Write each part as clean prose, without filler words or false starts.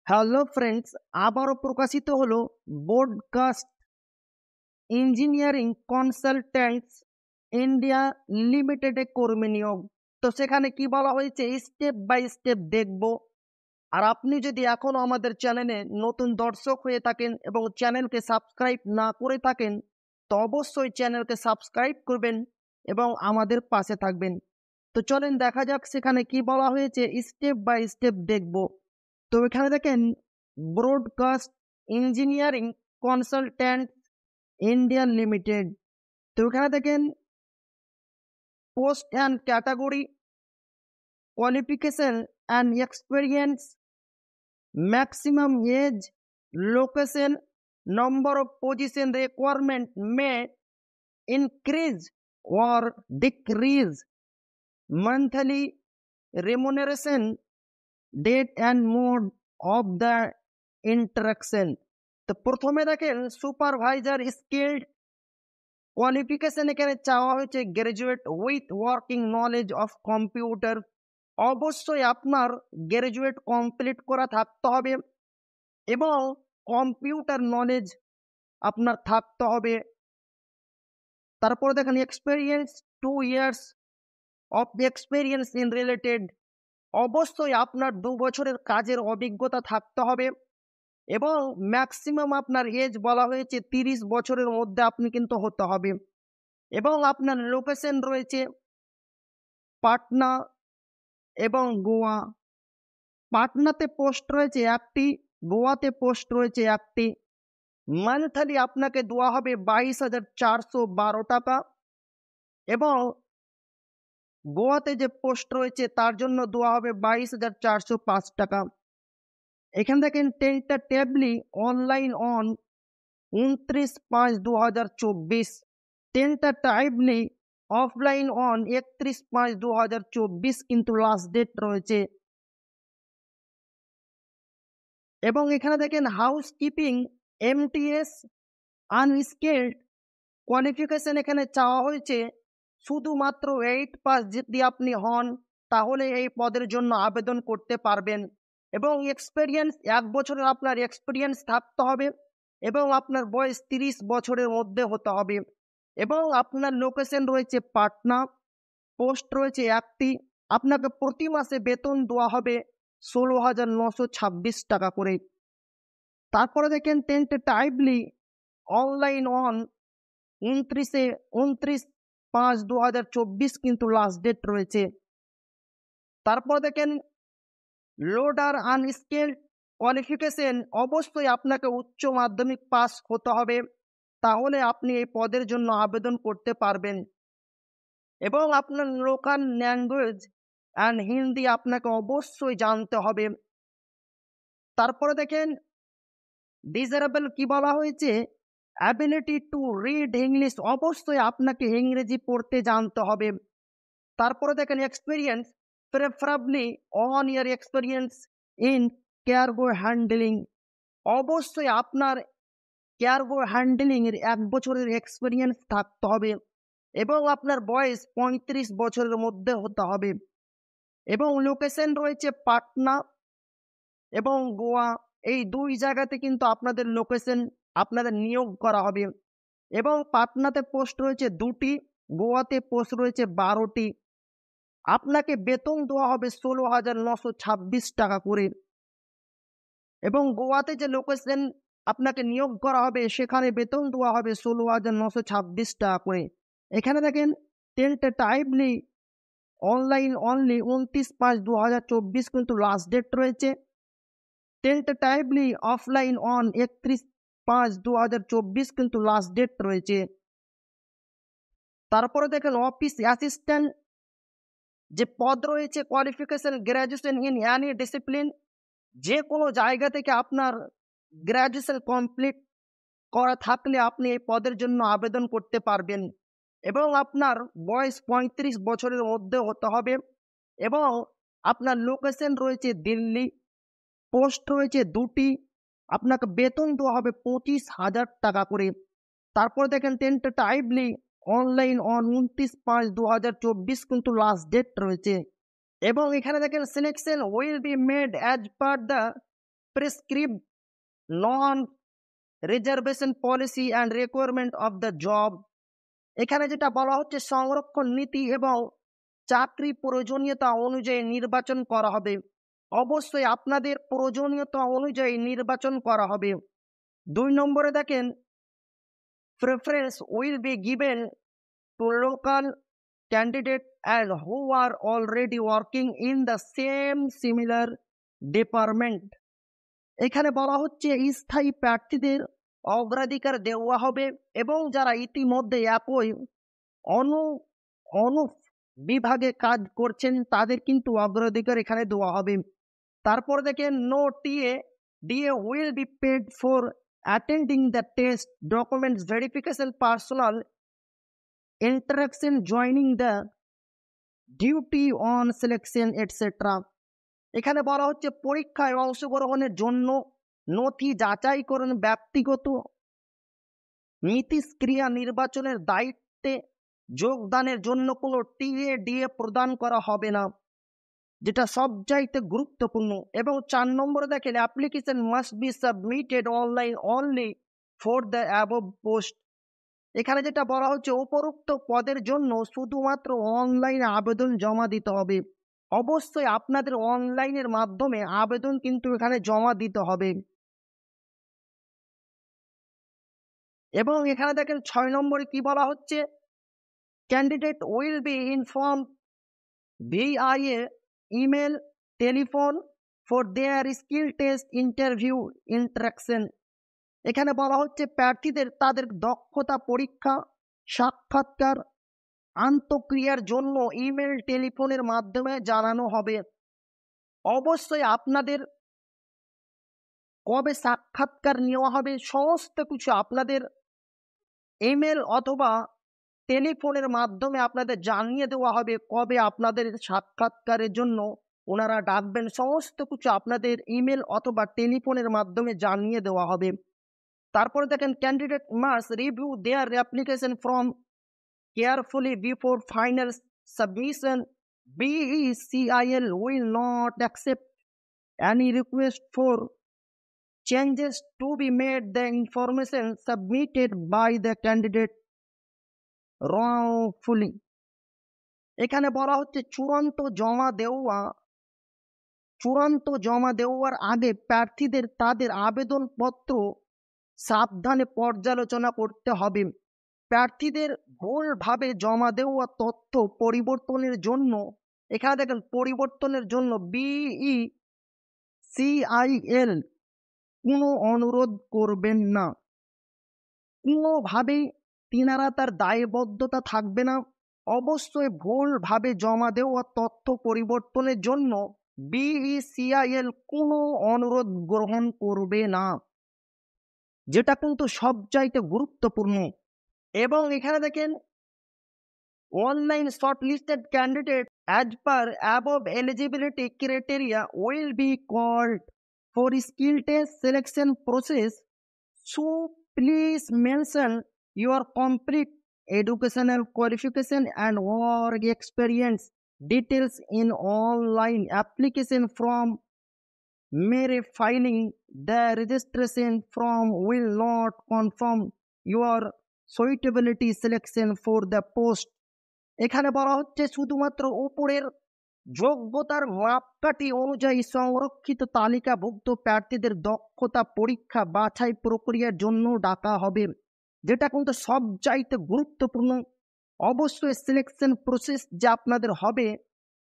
Hello friends, আবারও প্রকাশিত হলো ব্রডকাস্ট ইঞ্জিনিয়ারিং কনসালট্যান্টস ইন্ডিয়া লিমিটেডে কর্মী নিয়োগ। তো সেখানে কি বলা হয়েছে স্টেপ বাই স্টেপ দেখব। আর আপনি যদি এখনো আমাদের চ্যানেলে নতুন দর্শক হয়ে থাকেন এবং চ্যানেলকে সাবস্ক্রাইব না করে থাকেন, তো অবশ্যই চ্যানেলকে সাবস্ক্রাইব করবেন এবং আমাদের পাশে থাকবেন। তো চলেন দেখা যাক সেখানে কি বলা হয়েছে, স্টেপ বাই স্টেপ দেখব। তো এখানে দেখেন broadcast engineering consultant India limited. তো এখানে দেখেন post and category, qualification and experience, maximum age, location, number of position requirement may increase or decrease, monthly remuneration, date and mode of the interaction। তো প্রথমে দেখেন সুপারভাইজার স্কিল্ড, কোয়ালিফিকেশন এখানে চাওয়া হয়েছে graduate with working knowledge of computer. অবশ্যই আপনার graduate complete করা থাকতে হবে এবং কম্পিউটার নলেজ আপনার থাকতে হবে। তারপরে দেখেন experience 2 years of experience in related. অবশ্যই আপনার 2 বছরের কাজের অভিজ্ঞতা থাকতে হবে এবং ম্যাক্সিমাম আপনার এজ বলা হয়েছে 30 বছরের মধ্যে আপনি কিন্তু হতে হবে। এবং আপনার লোকেশন রয়েছে পাটনা এবং গোয়া। পাটনাতে পোস্ট রয়েছে একটি, গোয়াতে পোস্ট রয়েছে একটি। মান্থলি আপনাকে দেওয়া হবে 22,412 টাকা এবং গোয়াতে যে পোস্ট রয়েছে তার জন্য দেওয়া হবে 22,405 টাকা। এখান দেখেন টেন্টাটিভলি অনলাইন অন 29/5/2024, টেন্টাটিভলি অফলাইন অন 31/5/2024 কিন্তু লাস্ট ডেট রয়েছে। এবং এখানে দেখেন house keeping MTS unskilled, qualification এখানে চাওয়া হয়েছে শুধুমাত্র 8 পাস যদি আপনি হন তাহলে এই পদের জন্য আবেদন করতে পারবেন। এবং এক্সপিরিয়েন্স 1 বছরের আপনার এক্সপিরিয়েন্স থাকতে হবে এবং আপনার বয়স 30 বছরের মধ্যে হতে হবে। এবং আপনার লোকেশন রয়েছে পাটনা, পোস্ট রয়েছে একটি। আপনাকে প্রতি মাসে বেতন দেওয়া হবে 16,926 টাকা করে। তারপরে দেখেন টেন্টাটিভলি অনলাইন অন 29/5/2024 কিন্তু লাস্ট ডেট রয়েছে। তারপর দেখেন লোডার আনস্কিল্ড, কোয়ালিফিকেশন অবশ্যই আপনাকে উচ্চ মাধ্যমিক পাস হতে হবে তাহলে আপনি এই পদের জন্য আবেদন করতে পারবেন। এবং আপনার লোকাল ল্যাঙ্গুয়েজ অ্যান্ড হিন্দি আপনাকে অবশ্যই জানতে হবে। তারপরে দেখেন ডিজারেবল কি বলা হয়েছে, অ্যাবিলিটি টু রিড ইংলিশ, অবশ্যই আপনাকে ইংরেজি পড়তে জানতে হবে। তারপরে দেখেন experience preferably 1 year experience in cargo handling, অবশ্যই আপনার ক্যারগো হ্যান্ডলিং এর 1 বছরের এক্সপিরিয়েন্স থাকতে হবে এবং আপনার বয়স 35 বছরের মধ্যে হতে হবে। এবং লোকেশন রয়েছে পাটনা এবং গোয়া, এই 2 জায়গাতে কিন্তু আপনাদের লোকেশন আপনাদের নিয়োগ করা হবে। এবং পাটনাতে পোস্ট রয়েছে 2টি, গোয়াতে পোস্ট রয়েছে 12টি। আপনাকে বেতন দেওয়া হবে 16,926 টাকা করে। এবং গোয়াতে যে লোকেশন আপনাকে নিয়োগ করা হবে সেখানে বেতন দেওয়া হবে 16,926 টাকা করে। এখানে দেখেন টেন্টাটিভলি অনলাইন অনলি 29/5/2024 কিন্তু লাস্ট ডেট রয়েছে। টেন্টাটিভলি অফলাইন অন 31/5/2024 কিন্তু লাস্ট ডেট রয়েছে। তারপরে দেখেন অফিস অ্যাসিস্ট্যান্ট যে পদ রয়েছে, qualification graduation in any discipline, যে কোনো জায়গা থেকে আপনার গ্র্যাজুয়েশন কমপ্লিট করা থাকলে আপনি এই পদের জন্য আবেদন করতে পারবেন। এবং আপনার বয়স 35 বছরের মধ্যে হতে হবে এবং আপনার লোকেশন রয়েছে দিল্লি, পোস্ট রয়েছে 2টি। আপনাকে বেতন দেওয়া হবে 25,000 টাকা করে। তারপর দেখেন টেন্টাটিভলি অনলাইন অন 29/5/2024 কিন্তু লাস্ট ডেট রয়েছে। এবং এখানে দেখেন selection will be made as per the prescribed non-reservation policy and requirement of the job। এখানে যেটা বলা হচ্ছে সংরক্ষণ নীতি এবং চাকরি প্রয়োজনীয়তা অনুযায়ী নির্বাচন করা হবে। অবশ্যই আপনাদের প্রয়োজনীয়তা অনুযায়ী নির্বাচন করা হবে। 2 নম্বরে দেখেন, preference will be given to local candidate and who are already working in the same similar department। এখানে বলা হচ্ছে স্থায়ী প্রার্থীদের অগ্রাধিকার দেওয়া হবে এবং যারা ইতিমধ্যে একই অনু অনু বিভাগে কাজ করছেন তাদের কিন্তু অগ্রাধিকার এখানে দেওয়া হবে। তারপর দেখেন, no DA will be paid for attending the test, documents verification, personal interaction, joining the duty on selection etcetera. এখানে বলা হচ্ছে পরীক্ষায় অংশগ্রহণের জন্য নথি যাচাইকরণ, ব্যক্তিগত মিথস্ক্রিয়া, নির্বাচনের দায়িত্বে যোগদানের জন্য কোনো ডিএ প্রদান করা হবে না, যেটা সবচাইতে গুরুত্বপূর্ণ। এবং 4 নম্বরে দেখেন, application must be submitted online only for the above post. এখানে যেটা বলা হচ্ছে উপরোক্ত পদের জন্য শুধুমাত্র অনলাইনে আবেদন জমা দিতে হবে। অবশ্যই আপনাদের অনলাইনের মাধ্যমে আবেদন কিন্তু এখানে জমা দিতে হবে। এবং এখানে দেখেন 6 নম্বরে কি বলা হচ্ছে, candidate will be inform VIA email, telephone for their skill test, interview, interaction. এখানে বলা হচ্ছে প্রার্থীদের তাদের দক্ষতা পরীক্ষা, সাক্ষাৎকার, আন্তঃক্রিয়ার জন্য ইমেল, টেলিফোনের মাধ্যমে জানানো হবে। অবশ্যই আপনাদের কবে সাক্ষাৎকার নেওয়া হবে সমস্ত কিছু আপনাদের ইমেল অথবা টেলিফোনের মাধ্যমে আপনাদের জানিয়ে দেওয়া হবে। কবে আপনাদের সাক্ষাৎকারের জন্য ওনারা ডাকবেন সমস্ত কিছু আপনাদের ইমেল অথবা টেলিফোনের মাধ্যমে জানিয়ে দেওয়া হবে। তারপরে দেখেন, candidate must review their application form carefully before final submission. BECIL will not accept any request for changes to be made the information submitted by the candidate wrongfully। এখানে বলা হচ্ছে চূড়ান্ত জমা দেওয়ার আগে প্রার্থীদের তাদের আবেদনপত্র সাবধানে পর্যালোচনা করতে হবে। প্রার্থীদের ভুলভাবে জমা দেওয়া তথ্য পরিবর্তনের জন্য, এখানে দেখেন পরিবর্তনের জন্য BECIL কোনো অনুরোধ করবেন না। কোনোভাবেই তিনারা তার দায়বদ্ধতা থাকবে না। অবশ্যই ভুলভাবে জমা দেওয়া তথ্য পরিবর্তনের জন্য BECIL কোনো অনুরোধ গ্রহণ করবে না, যেটা কিন্তু সবচাইতে গুরুত্বপূর্ণ। এবং এখানে দেখেন, online shortlisted candidate as per above eligibility criteria will be called for skill test selection process. So please mention your complete educational qualification and work experience details in online application form. Mere filing the registration form will not confirm your suitability selection for the post। এখানে বলা হচ্ছে শুধুমাত্র উপরের যোগ্যতার মাপকাঠি অনুযায়ী সংরক্ষিত তালিকাভুক্ত প্রার্থীদের দক্ষতা পরীক্ষা বাছাই প্রক্রিয়ার জন্য ডাকা হবে, যেটা কিন্তু সবচাইতে গুরুত্বপূর্ণ। অবশ্যই সিলেকশন প্রসেস যে আপনাদের হবে,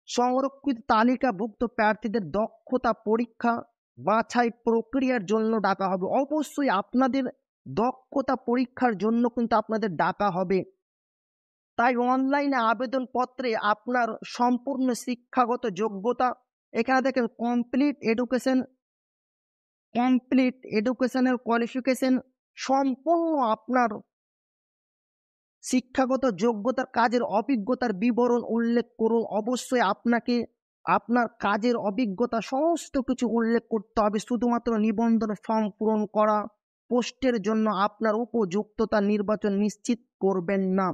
সংরক্ষিত তালিকাভুক্ত প্রার্থীদের দক্ষতা পরীক্ষা বাছাই প্রক্রিয়ার জন্য ডাকা হবে। অবশ্যই আপনাদের দক্ষতা পরীক্ষার জন্য কিন্তু আপনাদের ডাকা হবে। তাই অনলাইনে আবেদনপত্রে আপনার সম্পূর্ণ শিক্ষাগত যোগ্যতা, এখানে দেখেন কমপ্লিট এডুকেশনাল কোয়ালিফিকেশন, সম্পূর্ণ আপনার শিক্ষাগত যোগ্যতার কাজের অভিজ্ঞতার বিবরণ উল্লেখ করুন। অবশ্যই আপনাকে আপনার কাজের অভিজ্ঞতা সমস্ত কিছু উল্লেখ করতে হবে। শুধুমাত্র নিবন্ধন ফর্ম পূরণ করা পোস্টের জন্য আপনার উপযুক্ততা নির্বাচন নিশ্চিত করবেন না।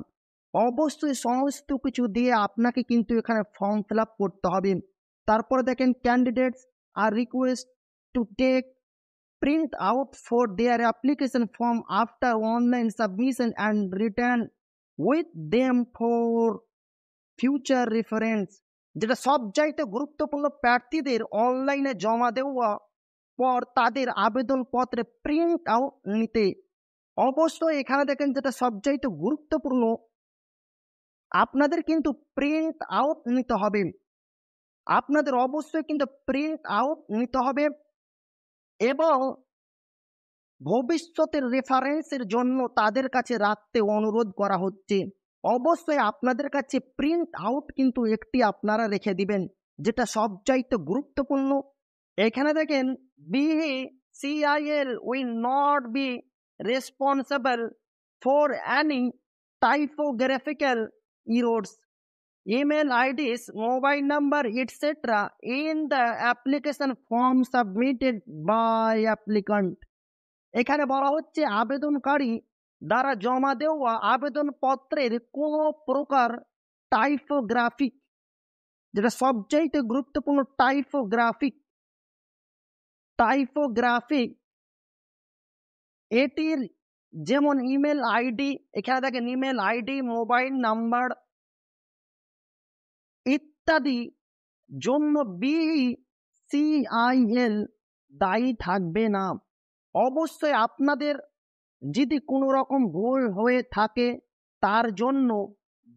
অবশ্যই সমস্ত কিছু দিয়ে আপনাকে কিন্তু এখানে ফর্ম ফিল আপ করতে হবে। তারপরে দেখেন, candidates are request to take print out for their application form after online submission and return with them for future reference। যেটা সবচাইতে গুরুত্বপূর্ণ, প্রার্থীদের অনলাইনে জমা দেওয়া পর তাদের আবেদনপত্রে প্রিন্ট আউট নিতে। অবশ্যই এখানে দেখেন যেটা সবচাইতে গুরুত্বপূর্ণ, আপনাদের কিন্তু প্রিন্ট আউট নিতে হবে। আপনাদের অবশ্যই কিন্তু প্রিন্ট আউট নিতে হবে এবং ভবিষ্যতের রেফারেন্সের জন্য তাদের কাছে রাখতে অনুরোধ করা হচ্ছে। অবশ্যই আপনাদের কাছে প্রিন্ট আউট কিন্তু একটি আপনারা রেখে দিবেন, যেটা সবচাইতে গুরুত্বপূর্ণ। এখানে দেখেন BCIL will not be responsible for any typographical errors, email IDs, mobile number, etc. in the application form submitted by applicant। এখানে বলা হচ্ছে আবেদনকারী দ্বারা জমা দেওয়া আবেদনপত্রের কোনো প্রকার টাইপোগ্রাফিক, যেটা সবচাইতে গুরুত্বপূর্ণ, টাইপোগ্রাফিক এটির যেমন ইমেল আইডি, এখানে দেখেন ইমেল আইডি, মোবাইল নাম্বার ইত্যাদি জন্য BCIL দায়ী থাকবে না। অবশ্যই আপনাদের যদি কোনো রকম ভুল হয়ে থাকে তার জন্য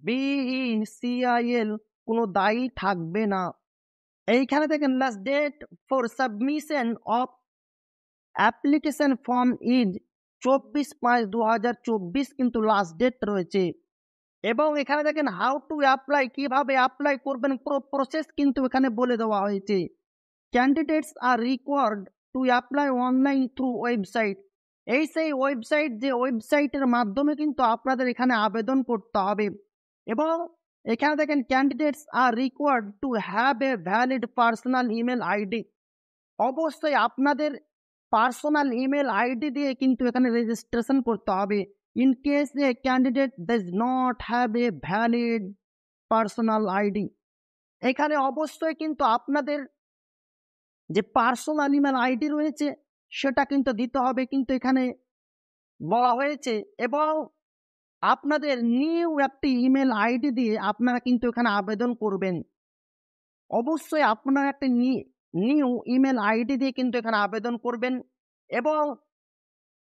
BCIL কোনো দায়ী থাকবে না। এইখানে দেখেন last date for submission of application form is 24/5/2024 কিন্তু লাস্ট ডেট রয়েছে। এবং এখানে দেখেন হাউ টু অ্যাপ্লাই, কিভাবে অ্যাপ্লাই করবেন, পুরো প্রসেস কিন্তু এখানে বলে দেওয়া হয়েছে। Candidates are required to apply online through website. এই সেই ওয়েবসাইট, যে ওয়েবসাইটের মাধ্যমে কিন্তু আপনাদের এখানে আবেদন করতে হবে। এবং এখানে দেখেন candidates are required to have a valid personal email ID. অবশ্যই আপনাদের পার্সোনাল ইমেল আইডি দিয়ে কিন্তু এখানে রেজিস্ট্রেশন করতে হবে। In case A candidate does not have a valid personal ID, এখানে অবশ্যই কিন্তু আপনাদের যে পার্সোনাল ইমেল আইডি রয়েছে সেটা কিন্তু দিতে হবে, কিন্তু এখানে বলা হয়েছে। এবং আপনাদের নিউ একটি ইমেল আইডি দিয়ে আপনারা কিন্তু এখানে আবেদন করবেন। অবশ্যই আপনারা একটা নিউ ইমেল আইডি দিয়ে কিন্তু এখানে আবেদন করবেন। এবং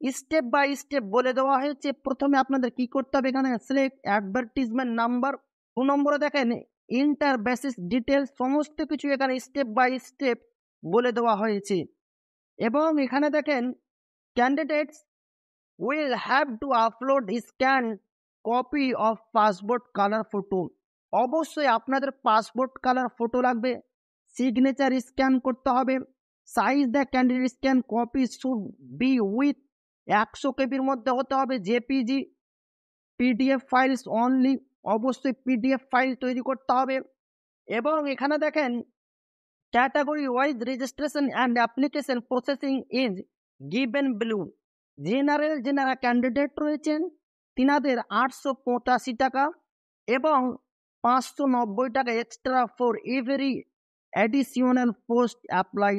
স্টেপ বাই স্টেপ বলে দেওয়া হয়েছে। প্রথমে আপনাদের কি করতে হবে, এখানে সিলেক্ট অ্যাডভার্টিজমেন্ট নাম্বার, 2 নম্বরে দেখেন ইন্টার বেসিস ডিটেলস, সমস্ত কিছু এখানে স্টেপ বাই স্টেপ বলে দেওয়া হয়েছে। এবং এখানে দেখেন candidates will have to upload scan copy of passport colour photo. অবশ্যই আপনাদের পাসপোর্ট কালার ফটো লাগবে, সিগনেচার স্ক্যান করতে হবে। Size the candidate scan copy should be with 100 কেবির মধ্যে হতে হবে। জেপিজি, পিডিএফ ফাইলস অনলি, অবশ্যই পিডিএফ ফাইল তৈরি করতে হবে। এবং এখানে দেখেন category wise registration and application processing is given blue. General যারা ক্যান্ডিডেট রয়েছেন তিনাদের 885 টাকা এবং 590 টাকা extra for every additional post apply.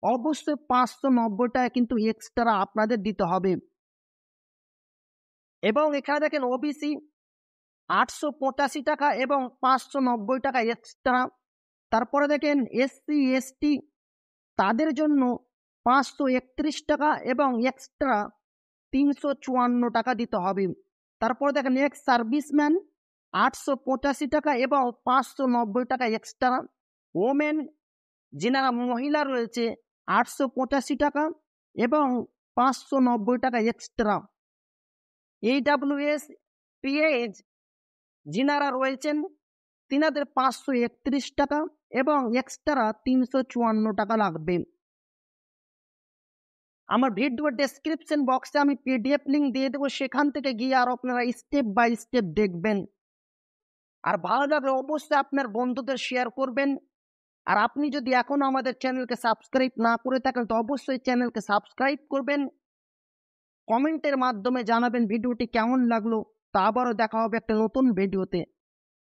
অবশ্যই 590 টাকা কিন্তু এক্সট্রা আপনাদের দিতে হবে। এবং এখানে দেখেন ওবিসি 885 টাকা এবং 590 টাকা এক্সট্রা। তারপরে দেখেন এসসি এসটি তাদের জন্য 531 টাকা এবং এক্সট্রা 354 টাকা দিতে হবে। তারপরে দেখেন এক্স সার্ভিসম্যান 885 টাকা এবং 590 টাকা এক্সট্রা। ওমেন যারা মহিলা রয়েছে 885 টাকা এবং 590 টাকা এক্সট্রা। AWS PH যিনারা রয়েছেন তিনাদের 531 টাকা এবং এক্সট্রা 354 টাকা লাগবে। আমার ভিডিও ডেসক্রিপশন বক্সে আমি PDF লিঙ্ক দিয়ে দেবো, সেখান থেকে গিয়ে আর আপনারা স্টেপ বাই স্টেপ দেখবেন। আর ভালো লাগলে অবশ্যই আপনার বন্ধুদের শেয়ার করবেন। আর আপনি যদি এখনো আমাদের চ্যানেলকে সাবস্ক্রাইব না করে থাকেন তো অবশ্যই চ্যানেলকে সাবস্ক্রাইব করবেন। কমেন্টের মাধ্যমে জানাবেন ভিডিওটি কেমন লাগলো। তা আবারও দেখা হবে একটা নতুন ভিডিওতে।